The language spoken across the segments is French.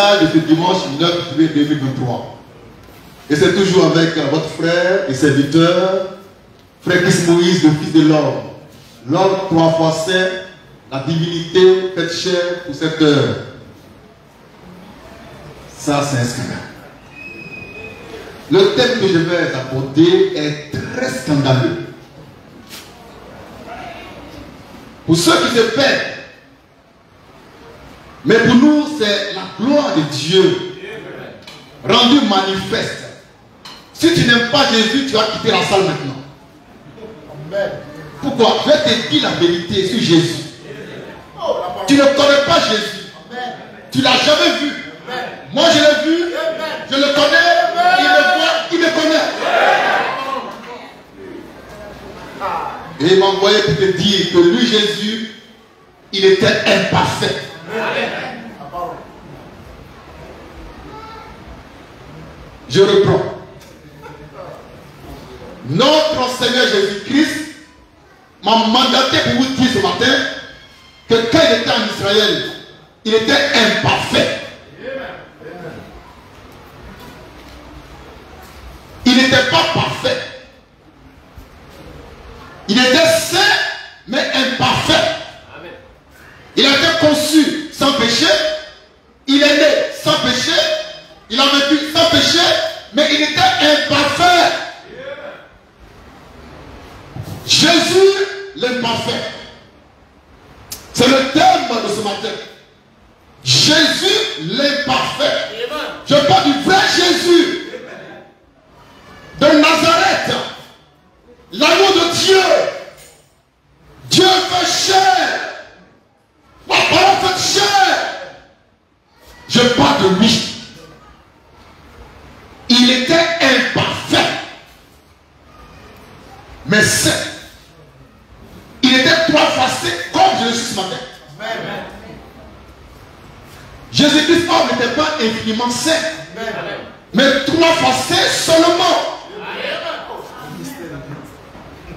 message de ce dimanche 9 juillet 2023. Et c'est toujours avec votre frère et serviteur, frère Christ Moïse, le Fils de l'homme. L'homme 3 fois saint, la divinité faite chair pour cette heure. Ça, c'est un scandale. Le thème que je vais aborder est très scandaleux. Pour ceux qui se perdent. Mais pour nous, c'est la gloire de Dieu rendue manifeste. Si tu n'aimes pas Jésus, tu vas quitter la salle maintenant. Amen. Pourquoi? Je vais te dire la vérité sur Jésus. Tu ne connais pas Jésus. Amen. Tu ne l'as jamais vu. Amen. Moi, je l'ai vu. Amen. Je le connais. Amen. Il me voit. Il me connaît. Amen. Et il m'a envoyé pour te dire que lui, Jésus, il était imparfait. Amen. Je reprends. Notre Seigneur Jésus-Christ m'a mandaté pour vous dire ce matin que quand il était en Israël, il était imparfait. Il n'était pas parfait. Il était saint, mais imparfait. Il a été conçu sans péché. Il est né sans péché. Il a vécu sans péché, mais il était imparfait. Jésus, l'imparfait. C'est le thème de ce matin. Jésus, l'imparfait. Je parle du vrai Jésus de Nazareth, l'amour de Dieu. Dieu fait chair. La parole fait chair. Je parle de lui. Il était imparfait, mais saint. Il était 3 fois saint, comme je le suis ce matin. Jésus-Christ n'était pas infiniment saint, mais 3 fois saint seulement.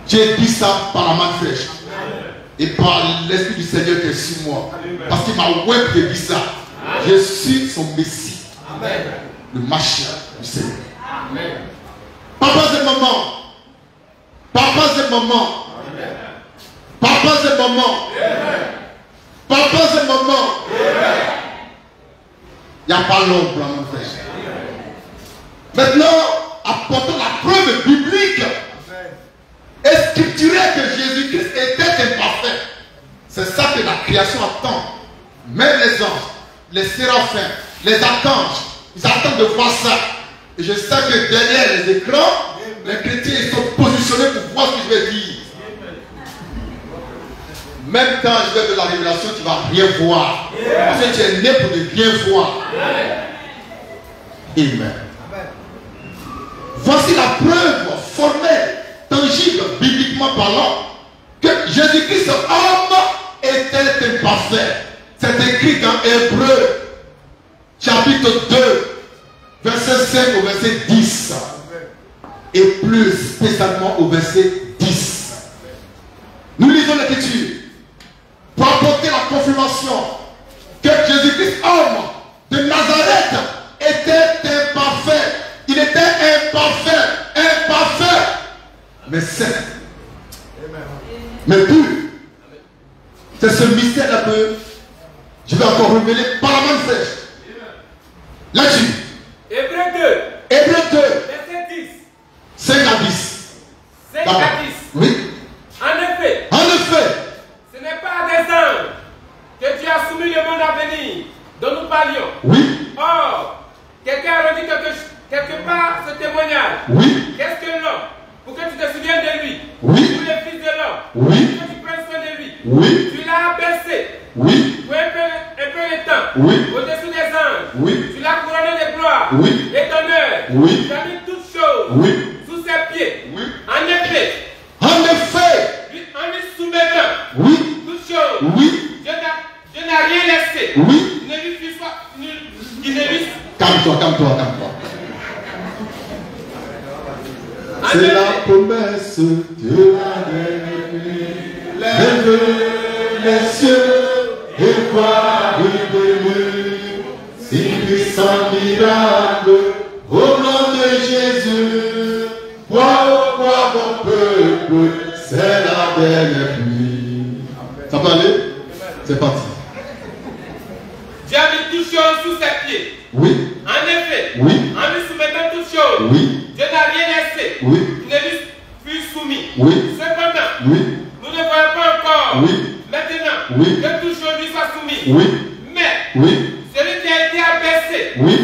J'ai dit ça par la main fraîche et par l'Esprit du Seigneur qui est sur moi. Parce qu'il m'a oué de dire ça. Je suis son Messie. Le Machia du Seigneur. Papas et maman. Papas et maman. Papas et maman. Papas et maman. Il n'y a pas l'ombre à mon frère. Maintenant, apportons la preuve biblique et scripturelle que Jésus-Christ était imparfait. C'est ça que la création attend. Même les anges, les séraphins, les archanges, ils attendent de voir ça. Et je sais que derrière les écrans, les chrétiens sont positionnés pour voir ce que je vais dire. Même quand je vais de la révélation, tu ne vas rien voir. Parce que tu es né pour ne rien voir. Amen. Voici la preuve formelle, tangible, bibliquement parlant, que Jésus-Christ, homme, était imparfait. C'est écrit dans Hébreux, chapitre 2, verset 5 au verset 10. Et plus spécialement au verset 10. Nous lisons l'Écriture pour apporter la confirmation que Jésus-Christ, homme de Nazareth, était imparfait. Il était imparfait, mais saint. Mais pur. C'est ce mystère que je vais encore révéler par la main fraîche. Là-dessus. Hébreux 2. Verset 10. 5 à 10. 5 à 10. Oui. En effet, ce n'est pas à des anges que tu as soumis le monde à venir dont nous parlions. Oui. Or, quelqu'un a redit quelque part ce témoignage. Oui. Qu'est-ce que l'homme? Pour que tu te souviennes de lui. Oui. Ou le fils de l'homme. Oui. Pour que tu prennes soin de lui. Oui. Tu l'as abaissé. Oui. Pour un peu de temps. Oui. Au-dessus des anges. Oui. Tu l'as couronné de gloire. Oui. Et d'honneur. Oui. Tu as mis toutes choses. Oui. Sous ses pieds. Oui. En effet. En effet. En lui soumettant. Oui. Toutes choses. Oui. Dieu n'a rien laissé. Oui. Il ne lui fit pas. Il ne lui. Calme-toi. C'est la promesse de la lève les cieux et vois de lui. si puissant miracle, au nom de Jésus, quoi mon peuple, c'est la dernière pluie. Ça peut aller? C'est parti. Dieu a mis toutes choses sous ses pieds. Oui. En effet, Oui. en lui soumettant toutes choses, Oui. Dieu n'a rien laissé. Oui. Il ne lui fut soumis. Oui. Cependant, Oui. nous ne voyons pas encore Oui. maintenant Oui. que toutes choses lui soient soumises. Oui. Mais Oui. celui qui a été abaissé Oui.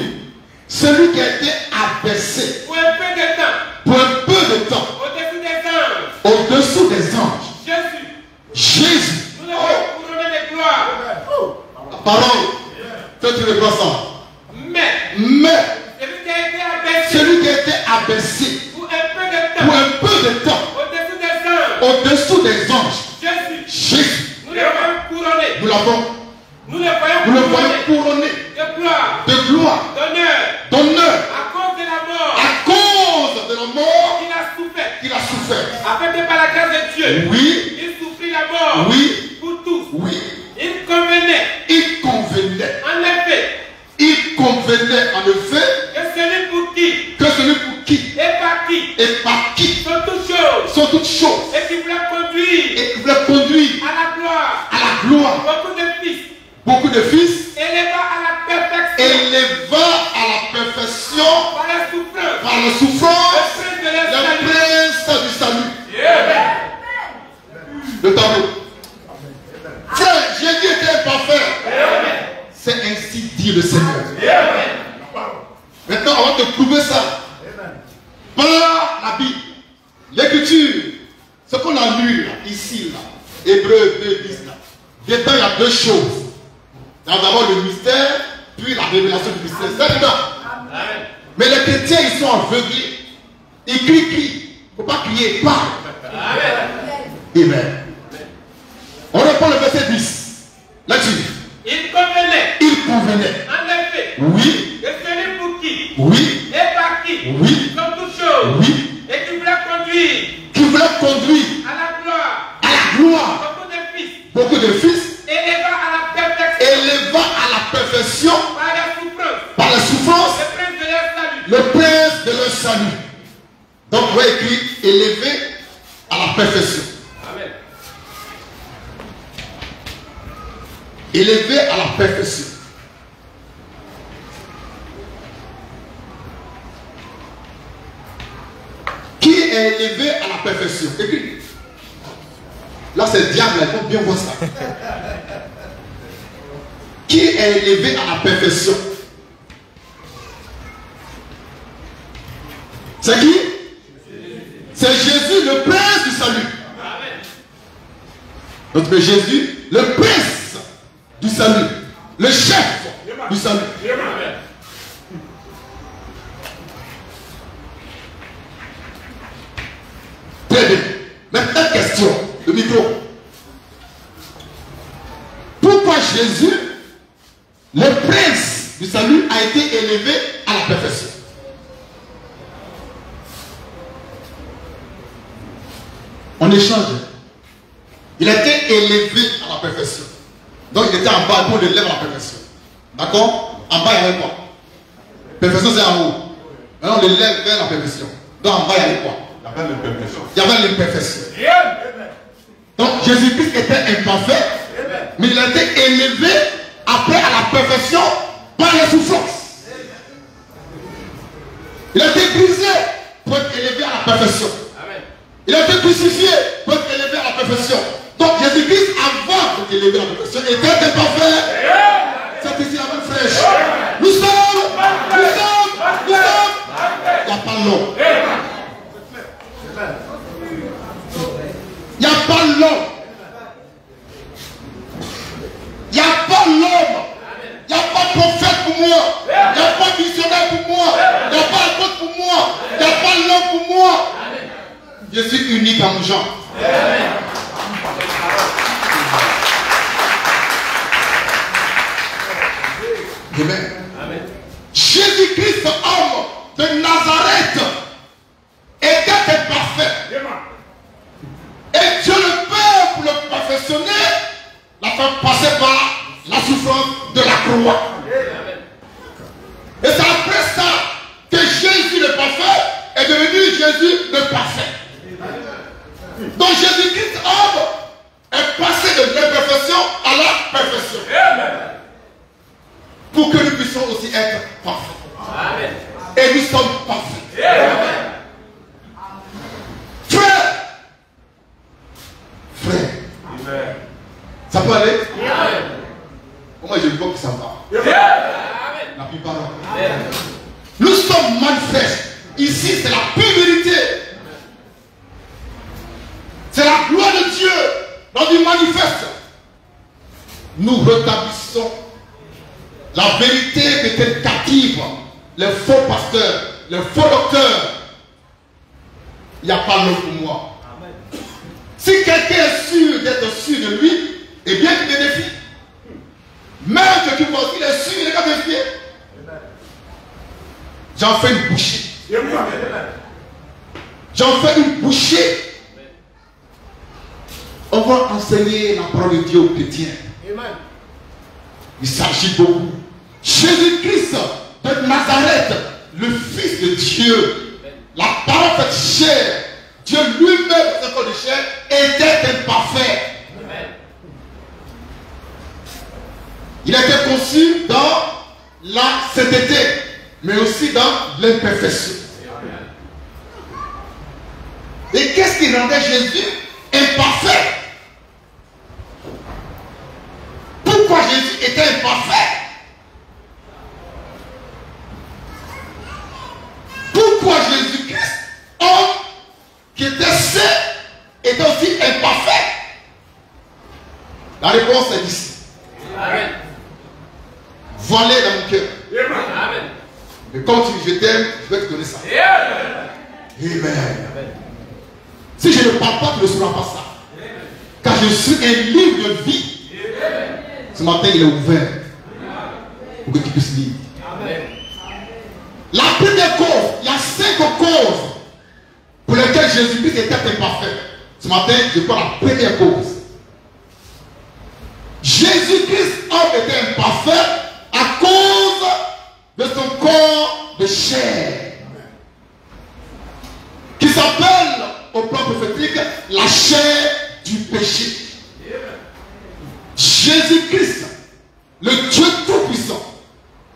Celui qui a été abaissé pour un peu de temps pour un peu de temps au-dessus des anges, au-dessous des anges, Jésus, Jésus, nous ne voyons couronner de gloire. la parole, faites une croissance. Mais Mais celui qui a été abaissé celui qui a été abaissé pour un peu de pour temps un peu de temps au-dessus des anges, au-dessous des anges, Jésus, Jésus, nous le voyons couronné. nous l'avons, Nous le voyons nous le voyons couronné couronné de gloire, de gloire, d'honneur, d'honneur, à cause de la mort à cause de la mort qu'il a souffert. qu'il a souffert. Afin que par la grâce de Dieu, Oui, il souffrit la mort oui, pour tous. oui, Il convenait, il convenait, en effet, en effet, que celui pour qui que celui pour qui et par qui et par qui sont toutes choses sont toutes choses et qui voulait conduire et qui voulait conduire à la gloire à la gloire beaucoup de fils, éleva éleva à la perfection à la perfection par la souffrance, par la souffrance le prince de le salut. prince du salut. Yeah. Le tableau. Frère, Jésus était imparfait. C'est ainsi dit le Seigneur. Maintenant, on va te prouver ça. Par la Bible, l'écriture, ce qu'on a lu là, ici, là, Hébreux 2:10, là. Dedans, il y a deux choses. Il y a d'abord le mystère, puis la révélation du mystère. C'est dedans. Mais les chrétiens, ils sont aveuglés. Ils crient. Il ne faut pas crier, ils parlent. Amen. On reprend le verset 10. Là-dessus. Il convenait, en effet, Oui. que celui pour qui Oui. et par qui Oui. sont toutes choses Oui. et qui voulait conduire Qui voulait conduire à la gloire à la gloire beaucoup de fils, beaucoup de fils, éleva à la perfection éleva à la perfection par la souffrance, par la souffrance le prince de leur salut. le prince de leur salut. Donc on va écrire élevé à la perfection. Amen. Élevé à la perfection. Qui est élevé à la perfection? Écris. Là c'est le diable, il faut bien voir ça. Qui est élevé à la perfection? C'est qui? C'est Jésus, le prince du salut. Notre Jésus, le prince du salut, le chef du salut. Très bien. Maintenant, question, le micro. Pourquoi Jésus, le prince du salut, a été élevé à la perfection? On échange. Il a été élevé à la perfection. Donc il était en bas, pour l'élever à la perfection. D'accord? En bas, il y avait quoi? Perfection, c'est en haut. Maintenant, on l'élève vers la perfection. Donc en bas, il y avait quoi? Il y avait l'imperfection. Donc Jésus-Christ était imparfait, mais il a été élevé après à la perfection par la souffrance. Il a été brisé pour être élevé à la perfection. Il a été crucifié pour être élevé à la perfection. Donc Jésus-Christ, avant d'être élevé à la perfection, était imparfait. C'est ici la même fraîche. Nous sommes. Il n'y a pas l'homme. Il n'y a pas l'homme. Il n'y a pas l'homme. Il n'y a pas de prophète pour moi. Il n'y a pas de missionnaire pour moi. Il n'y a pas apôtre pour moi. Il n'y a pas l'homme pour moi. Je suis unique en genre. Amen. Jésus-Christ, homme de Nazareth, était parfait. Et Dieu le Père, pour le perfectionner, l'a fait passer par la souffrance de la croix. devons aussi être parfaits. Amen. Et nous sommes parfaits. Amen. Frère. Frère. Amen. Ça peut aller? Amen. Moi, je vois que ça va. Amen. La plupart. Amen. Nous sommes manifestes. Ici, c'est la pure vérité. C'est la gloire de Dieu dans du manifeste. Nous rétablissons la vérité qui était captive. Les faux pasteurs, les faux docteurs. Il n'y a pas l'homme pour moi. Amen. Si quelqu'un est sûr d'être sûr de lui, eh bien il me défie. Même que tu vois qu'il est sûr, il n'est pas défié. J'en fais une bouchée. J'en fais une bouchée. On va enseigner la parole de Dieu aux chrétiens. Il s'agit beaucoup. Jésus-Christ de Nazareth, le Fils de Dieu, la parole faite chair, Dieu lui-même, dans un corps de chair, était imparfait. Il était conçu dans la sainteté, mais aussi dans l'imperfection. Et qu'est-ce qui rendait Jésus imparfait? Pourquoi Jésus était imparfait? Pourquoi Jésus-Christ, homme qui était saint, était aussi imparfait? La réponse est ici. Amen. Voilé dans mon cœur. Amen. Mais comme je t'aime, je vais te donner ça. Amen. Amen. Si je ne parle pas, tu ne sauras pas ça. Car je suis un livre de vie. Ce matin, il est ouvert pour que tu puisses lire. Amen. La première cause, il y a 5 causes pour lesquelles Jésus-Christ était imparfait. Ce matin, je prends la première cause. Jésus-Christ, homme, était imparfait à cause de son corps de chair, qui s'appelle au plan prophétique la chair du péché. Jésus-Christ, le Dieu Tout-Puissant,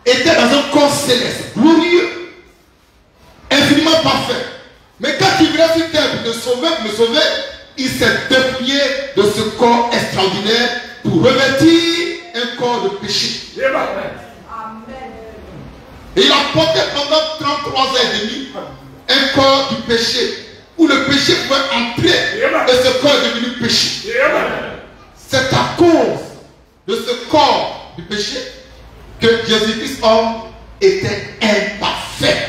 était dans un corps céleste, glorieux, infiniment parfait. Mais quand il venait sur terre pour me sauver, il s'est dépouillé de ce corps extraordinaire pour revêtir un corps de péché. Et il a porté pendant 33 ans et demi un corps du péché, où le péché pouvait entrer et ce corps est devenu péché. C'est à cause de ce corps du péché que Jésus-Christ homme était imparfait.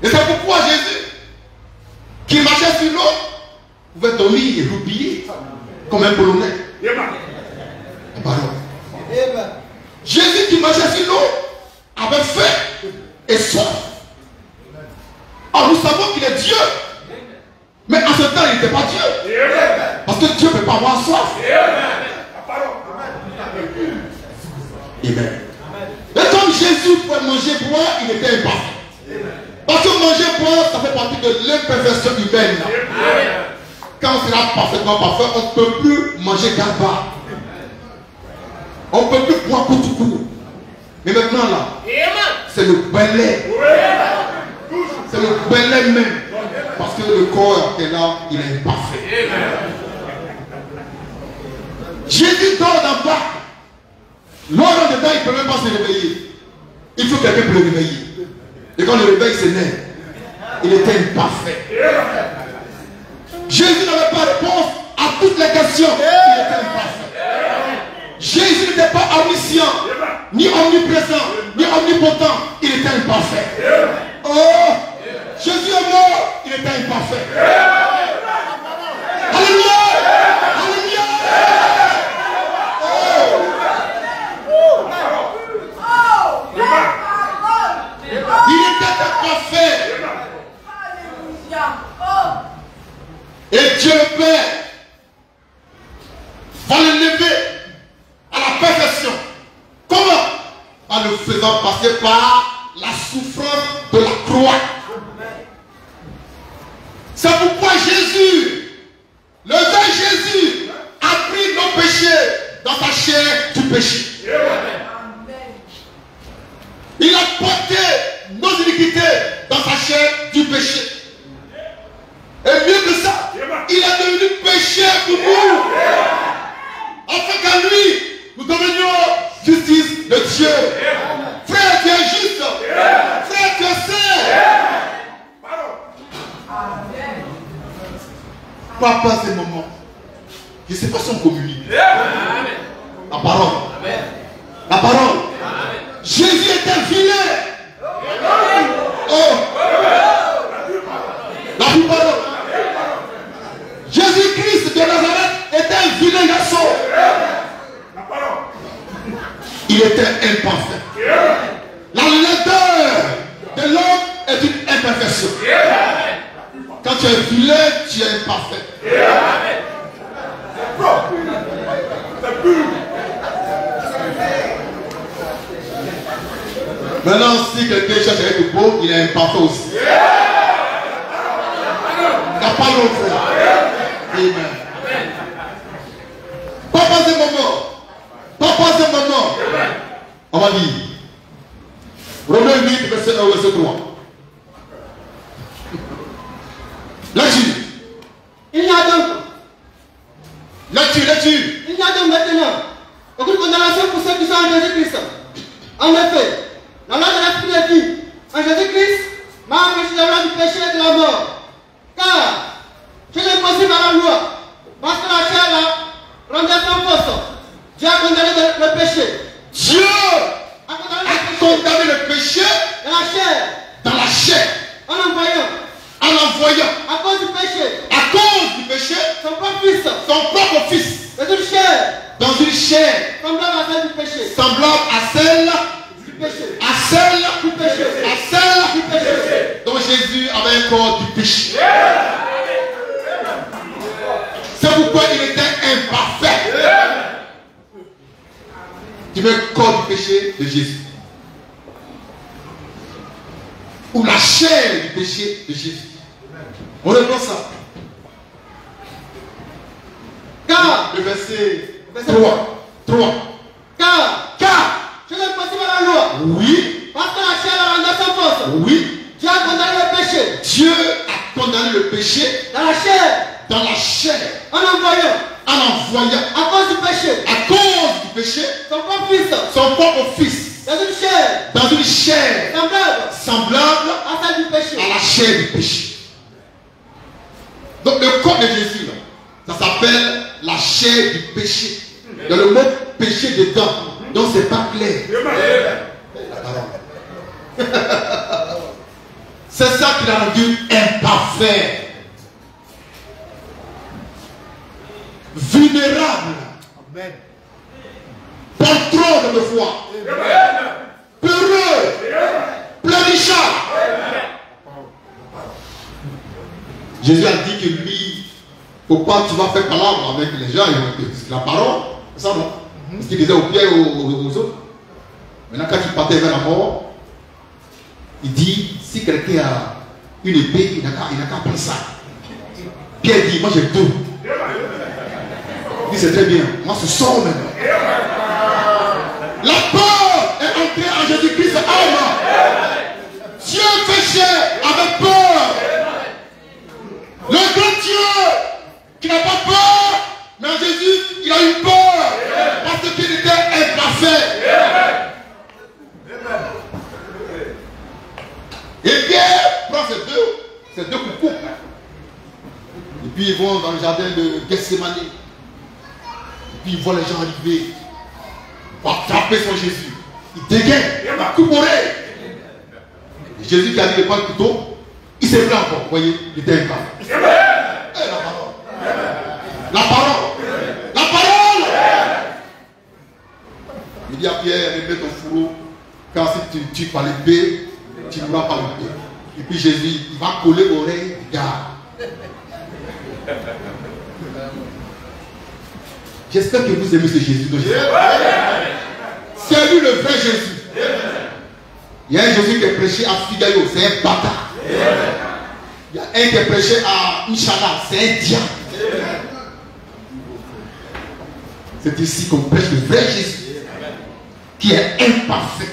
Et c'est pourquoi Jésus, qui marchait sur l'eau, pouvait dormir et roupiller comme un Polonais. Jésus qui marchait sur l'eau avait faim et soif. Or nous savons qu'il est Dieu. Mais en ce temps il n'était pas Dieu. Parce que Dieu ne peut pas avoir soif. Amen. Et comme Jésus pouvait manger et boire, il était imparfait. Parce que manger et boire, ça fait partie de l'imperfection humaine. Quand on sera parfaitement parfait, on ne peut plus manger gaba. On ne peut plus boire coup. Mais maintenant là, c'est le balai. C'est le balai même. Parce que le corps qui est là, il est imparfait. Jésus dort dans bas. L'homme dedans, il ne peut même pas se réveiller. Il faut quelqu'un pour le réveiller. Et quand le réveil s'énerve, il était imparfait. Jésus n'avait pas réponse à toutes les questions. Il était imparfait. Jésus n'était pas omniscient, ni omniprésent, ni omnipotent. Il était imparfait. Oh, Jésus est mort, il était imparfait. Alléluia! Alléluia! Il était imparfait. Et Dieu le Père va le lever à la perfection. Comment? En le faisant passer par la souffrance de la croix. C'est pourquoi Jésus, le vrai Jésus, a pris nos péchés dans sa chair du péché. porté nos iniquités dans sa chair du péché. Et mieux que ça, il est devenu péché pour nous. Afin qu'à lui, nous devenions justice de Dieu. Frère, tu es juste. Frère, tu es saint. Papa, c'est le moment. Je ne sais pas si on communique. La parole. La parole. Jésus était vilain. Oh. La parole. Jésus-Christ de Nazareth était un vilain garçon. Il était imparfait. La laideur de l'homme est une imperfection. Quand tu es vilain, tu es imparfait. Maintenant, si quelqu'un cherche à être beau, il est imparfait aussi. Il n'y a pas l'autre. Amen. Papa, c'est moment. Papa, c'est moment. On va lire. Romains 8, verset 1, verset 3. Lecture. Il y a donc. Lecture. Il y a donc maintenant aucune condamnation pour ceux qui sont en Jésus-Christ. En effet, la loi de l'esprit de vie en Jésus-Christ m'a empêché de la loi du péché et de la mort. Car je l'ai possible à la loi, parce que la chair là rendait sans force. Dieu a condamné le péché. Dieu a condamné le péché dans la chair. En envoyant. À cause du péché. Son propre fils. Dans une chair. Semblable à celle du péché. Donc Jésus avait un corps du péché. C'est pourquoi il était imparfait. Tu veux le corps du péché de Jésus. Ou la chair du péché de Jésus. On reprend ça. Car le verset 3. Car je l'ai possible à la loi. Oui. Parce que la chair la rendait sans force. Oui. Dieu a condamné le péché. Dieu a condamné le péché dans la chair. En envoyant. À cause du péché. Son propre fils. Dans une chair. Semblable à la chair du péché. Donc le corps de Jésus, là, ça s'appelle la chair du péché. Il y a le mot péché dedans. Donc c'est pas clair. C'est ça qui l'a rendu imparfait. Vulnérable. Amen. Patron de foi. Peureux. Pleurnichard. Jésus a dit que lui, pourquoi tu vas faire palabre avec les gens, c'est la parole, c'est ça non? Ce qu'il disait aux Pierre et aux autres. Maintenant, quand il partait vers la mort, il dit, si quelqu'un a une épée, il n'a qu'à prendre ça. Pierre dit, moi j'ai tout. Il dit, c'est très bien, moi ce sort maintenant. La peur est entrée en Jésus-Christ homme. Dieu fait chair avec peur. Le grand Dieu qui n'a pas peur, mais en Jésus, il a eu peur parce qu'il était imparfait. Et Pierre prend ces deux coucous. Et puis ils vont dans le jardin de Gethsemane. Et puis ils voient les gens arriver. Ils vont attraper son Jésus. Il dégaine, il va couper. Jésus qui a dit de prendre le couteau, il s'est pris encore. Vous voyez, il était imparfait. La parole. Il dit à Pierre, remets ton fourreau, car si tu tues par l'épée, tu ne mourras pas l'épée. Et puis Jésus, il va coller l'oreille du gars. J'espère que vous aimez ce Jésus. C'est lui le vrai Jésus. Il y a un Jésus qui est prêché à Figayo, c'est un bâtard. Il y a un qui est prêché à Inch'Allah, c'est un diable. C'est ici qu'on prêche le vrai Jésus, qui est imparfait.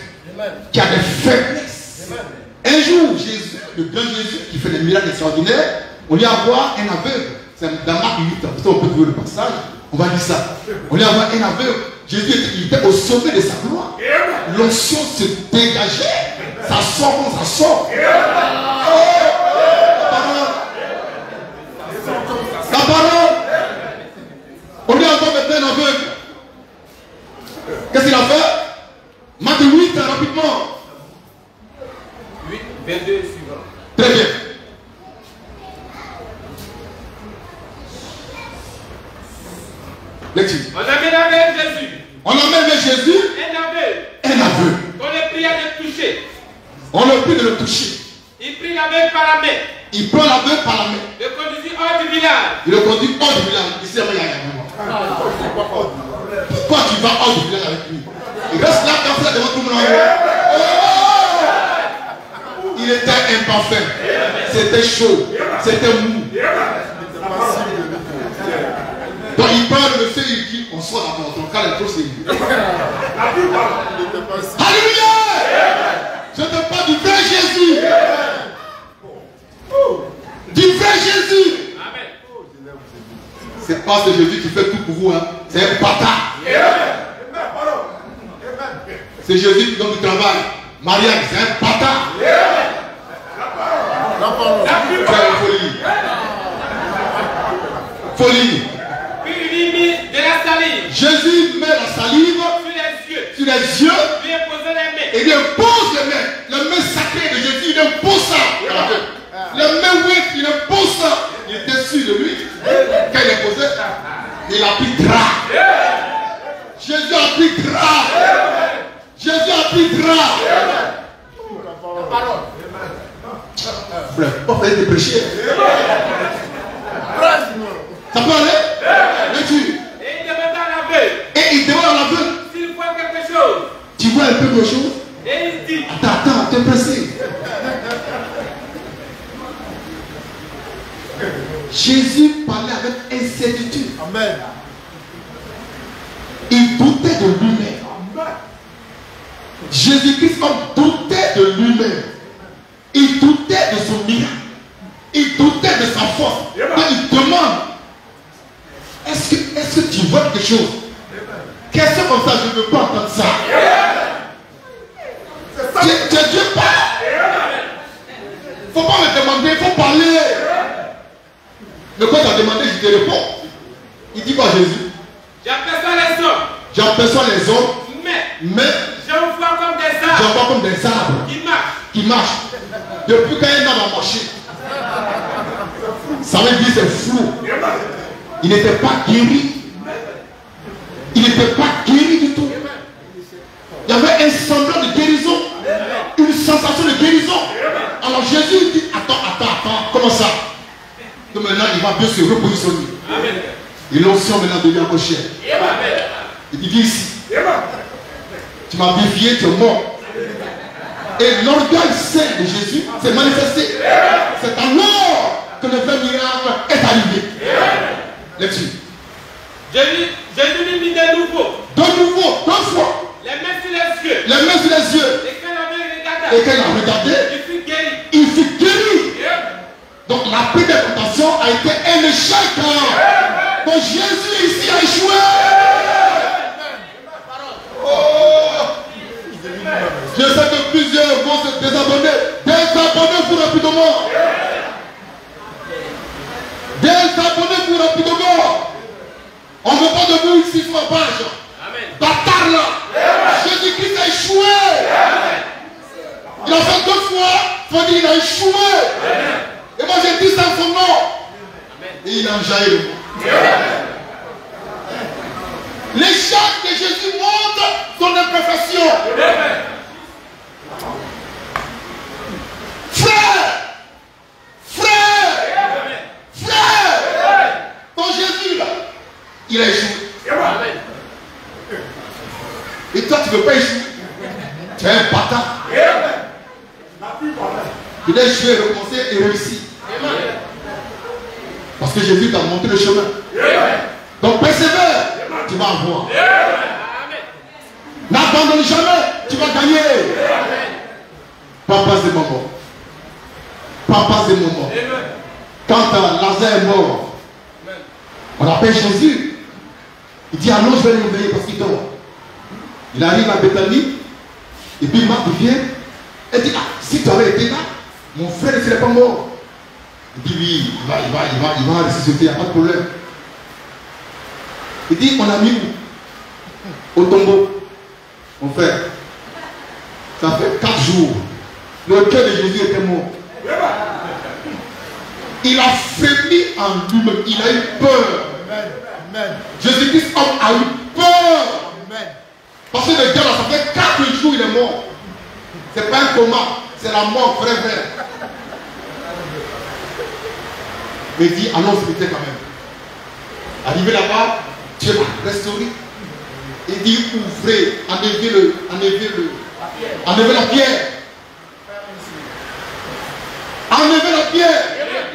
qui a des faiblesses. Un jour, Jésus, le grand Jésus qui fait des miracles extraordinaires, on lui envoie un aveugle. C'est dans Marc 8, on peut trouver le passage, on va dire ça. On lui envoie un aveugle. Jésus il était au sommet de sa gloire. L'onction se dégageait. Ça sort comme ça sort. La parole. On lui envoie maintenant un aveugle. Qu'est-ce qu'il a fait? Marc 8, rapidement. 8, 22 suivant. Très bien. Lecture. On amène avec Jésus. On amène avec Jésus Un aveugle. un aveugle. On le pria de toucher. On le prie de le toucher. Il prit l'aveugle par la main. Il prend l'aveugle par la main. Le conduisit hors du village. Il le conduit hors du village. Ici, il y a un pourquoi tu vas hors du village avec lui? Il reste là quand ça devant tout le monde. Oh! Il était imparfait. C'était chaud. C'était mou. Donc il parle de fait, il dit, on sort d'abord, ton cas est trop sérieux. Alléluia! Je te parle du vrai Jésus. Du vrai Jésus. C'est pas ce Jésus qui fait tout pour vous, hein. C'est un bâtard. C'est Jésus qui donne du travail. Marianne, c'est un bâtard. Folie. Folie. Puis il mit de la salive Jésus met la salive sur les yeux. sur les yeux Lui imposa les mains. et il impose les mains sacrées de Jésus, il impose ça. Les mains oui, il impose ça. Il était sûr de lui. Quand il imposait, il a pris drap. Jésus a pris drap. Jésus a pris drap. Frère, pas faire des prêcher. Ça peut aller? Lecture. Et il demanda à l'aveugle Et il demande à l'aveugle, s'il voit quelque chose. tu vois un peu de choses? Et il dit, Attends, t'es pressé. Jésus parlait avec incertitude. Amen. Il doutait de lui-même. Jésus-Christ doutait de lui-même. Il doutait de son miracle. Il doutait de sa force. Donc il demande, est-ce que tu vois quelque chose? Question comme ça, je ne veux pas entendre ça. Dieu parle. Il ne faut pas me demander, il faut parler. Mais quand tu as demandé, je te réponds. Il dit quoi Jésus? j'aperçois les hommes, J'aperçois les hommes, mais je vous vois comme des j'en arbres vois comme des arbres qui marchent. qui marchent. Depuis qu'un homme a marché, ça veut dire c'est flou. Il n'était pas guéri. Il n'était pas guéri du tout. Il y avait un semblant de guérison. Une sensation de guérison. Alors Jésus dit, attends, comment ça? Donc maintenant il va bien se repositionner. Et l'onction maintenant devient encore cher. Il dit, viens ici. Tu m'as défié, tu es mort. Et l'orgueil saint de Jésus s'est manifesté. C'est alors que le vrai miracle est arrivé. Lecture. Jésus lui dit de nouveau, Deux fois. les mains sur les yeux. Les mains sur les yeux. Et quand l'aveugle regarda, Et quand il a regardé, il fut guéri. il fut guéri. Donc la première tentation a été un échec. Donc Jésus ici a échoué. Je sais que plusieurs vont se désabonner. Désabonnez-vous rapidement. Désabonnez-vous rapidement. On ne veut pas de vous ici sur la page. Bâtard là. Jésus-Christ a échoué. Il a fait 2 fois. Il faut dire qu'il a échoué. Et moi j'ai dit ça en son nom. Et il a enjaillé le mot. L'échec de Jésus montre son imperfection. Frère, ton Jésus là, il a échoué. Et toi tu ne veux pas échouer. Tu es un bâtard. Il a échoué, recommencé et réussi. Parce que Jésus t'a montré le chemin. Donc persévère, tu vas avoir. N'abandonne jamais. Tu vas gagner. Papa et maman. Papa et maman. Quand Lazare est mort, on appelle Jésus. Il dit allons, je vais le réveiller parce qu'il dort. Il arrive à Bethanie. Et puis Marc vient. Elle dit, ah, si tu avais été là, mon frère ne serait pas mort. Il dit, oui, il va ressusciter, il n'y a pas de problème. Il dit, on a mis où? Au tombeau. Mon frère, ça fait 4 jours. Le cœur de Jésus était mort. Il a frémi en lui-même. Il a eu peur. Jésus-Christ a eu peur. Parce que le gars là, ça fait 4 jours il est mort. C'est pas un coma, c'est la mort, frère. Mais il dit, allons se quand même. Arrivé là-bas, Dieu m'a restauré. Il dit, ouvrez, enlevez la pierre. Enlevez la pierre.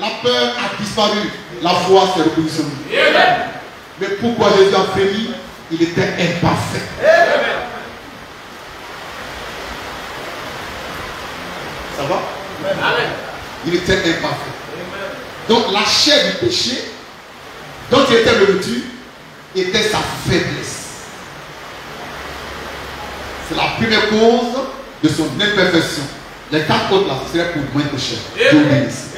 La peur a disparu. La foi s'est repositionnée. Mais pourquoi Jésus a frémi? Il était imparfait. Ça va? Il était imparfait. Donc la chair du péché dont il était revêtu était sa faiblesse. C'est la première cause de son imperfection. Les 4 autres là, ce serait pour moins de chair. Dieu bénisse.